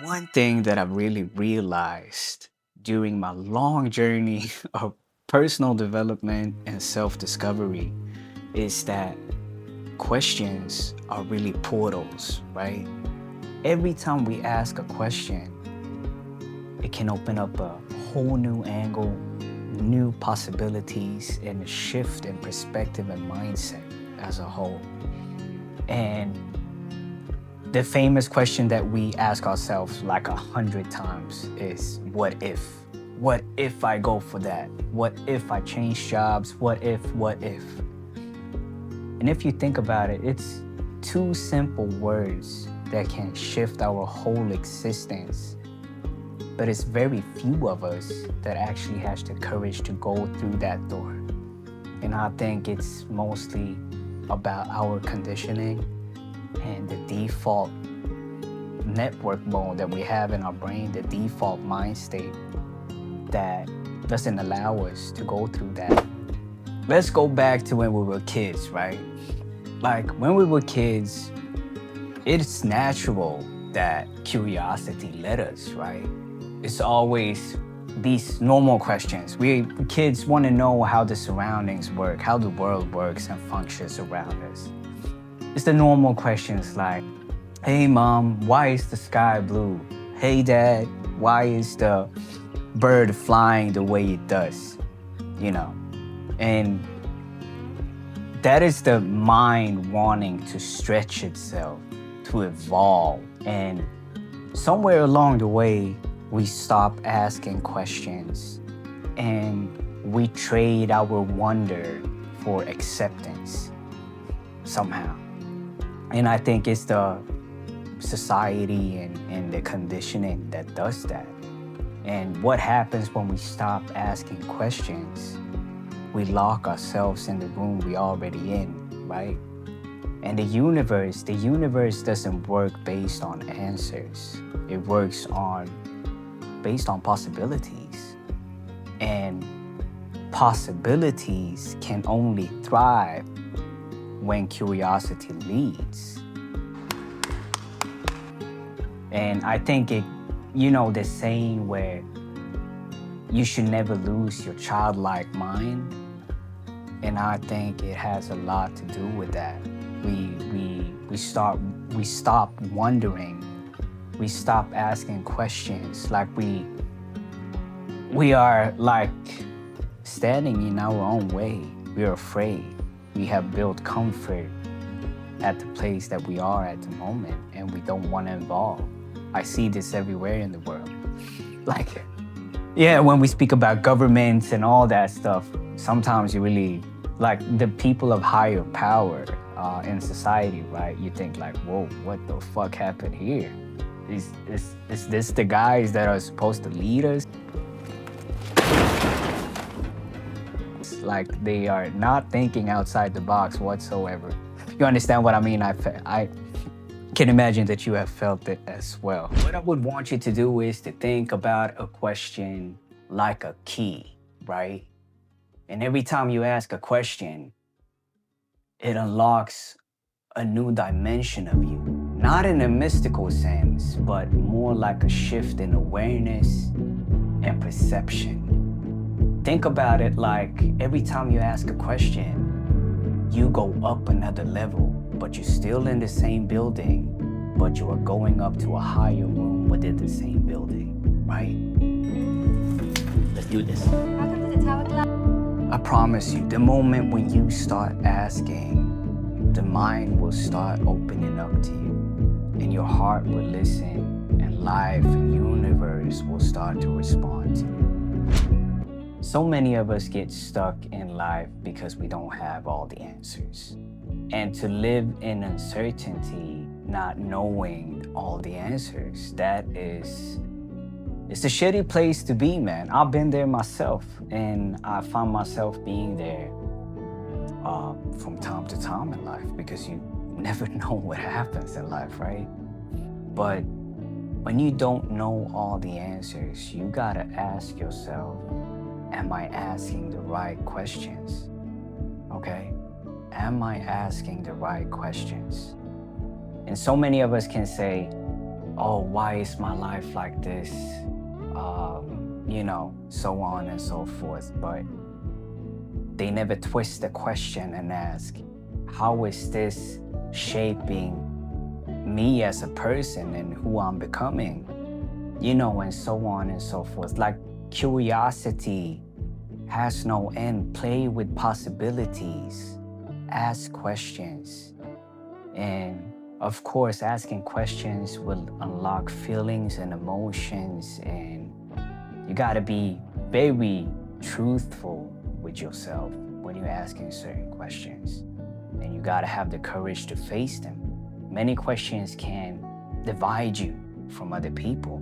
One thing that I've really realized during my long journey of personal development and self discovery is that questions are really portals, right? Every time we ask a question, it can open up a whole new angle, new possibilities, and a shift in perspective and mindset as a whole. And the famous question that we ask ourselves like 100 times is what if? What if I go for that? What if I change jobs? What if? What if? And if you think about it, it's two simple words that can shift our whole existence. But it's very few of us that actually has the courage to go through that door. And I think it's mostly about our conditioning and the default network mode that we have in our brain, the default mind state that doesn't allow us to go through that. Let's go back to when we were kids, right? Like when we were kids, it's natural that curiosity led us, right? It's always these normal questions. We kids want to know how the surroundings work, how the world works and functions around us. It's the normal questions like, hey mom, why is the sky blue? Hey dad, why is the bird flying the way it does? You know, and that is the mind wanting to stretch itself, to evolve. And somewhere along the way, we stop asking questions and we trade our wonder for acceptance somehow. And I think it's the society and the conditioning that does that. And what happens when we stop asking questions? We lock ourselves in the room we already in, right? And the universe doesn't work based on answers. It works based on possibilities. And possibilities can only thrive when curiosity leads. And I think the saying where you should never lose your childlike mind. And I think it has a lot to do with that. We stop wondering. We stop asking questions. Like we are like standing in our own way. We're afraid. We have built comfort at the place that we are at the moment, and we don't want to evolve. I see this everywhere in the world. Like, yeah, when we speak about governments and all that stuff, sometimes you really, like the people of higher power in society, right? You think like, whoa, what the fuck happened here? Is this the guys that are supposed to lead us? It's like they are not thinking outside the box whatsoever. You understand what I mean? I can imagine that you have felt it as well. What I would want you to do is to think about a question like a key, right? And every time you ask a question, it unlocks a new dimension of you. Not in a mystical sense, but more like a shift in awareness and perception. Think about it like every time you ask a question, you go up another level, but you're still in the same building, but you are going up to a higher room within the same building, right? Let's do this. Welcome to the Tower Club. I promise you, the moment when you start asking, the mind will start opening up to you, and your heart will listen, and life and universe will start to respond to you. So many of us get stuck in life because we don't have all the answers. And to live in uncertainty, not knowing all the answers, it's a shitty place to be, man. I've been there myself, and I found myself being there from time to time in life because you never know what happens in life, right? But when you don't know all the answers, you gotta ask yourself, am I asking the right questions? Okay? Am I asking the right questions? And so many of us can say, oh, why is my life like this? So on and so forth. But they never twist the question and ask, how is this shaping me as a person and who I'm becoming? And so on and so forth. Like, curiosity has no end. Play with possibilities. Ask questions. And of course, asking questions will unlock feelings and emotions. And you got to be very truthful with yourself when you're asking certain questions. And you got to have the courage to face them. Many questions can divide you from other people.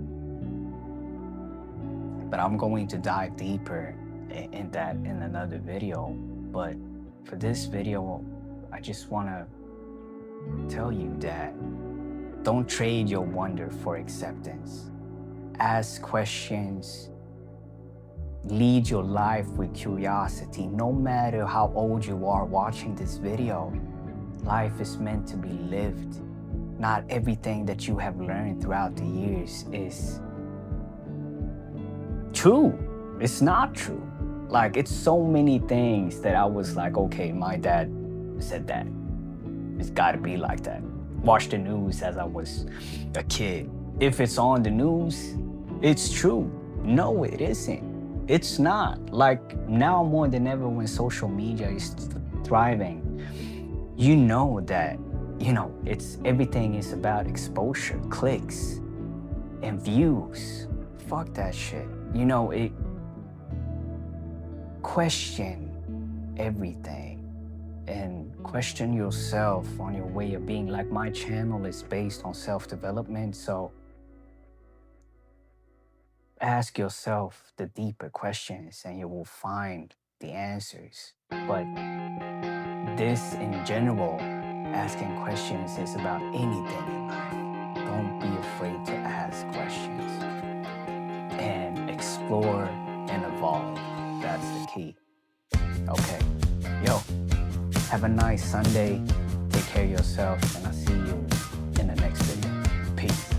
But I'm going to dive deeper in that in another video. But for this video, I just want to tell you that don't trade your wonder for acceptance. Ask questions. Lead your life with curiosity. No matter how old you are watching this video, life is meant to be lived. Not everything that you have learned throughout the years is true. It's not true. Like, it's so many things that I was like, okay, my dad said that. It's gotta be like that. Watch the news as I was a kid. If it's on the news, it's true. No, it isn't. It's not. Like, now more than ever when social media is thriving, you know that, everything is about exposure, clicks, and views. Fuck that shit. Question everything and question yourself on your way of being. Like, my channel is based on self-development, so ask yourself the deeper questions and you will find the answers. But this in general, asking questions, is about anything in life. Don't be afraid to ask questions and explore and evolve. That's the key. Okay, yo, have a nice Sunday. Take care of yourself, and I'll see you in the next video. Peace.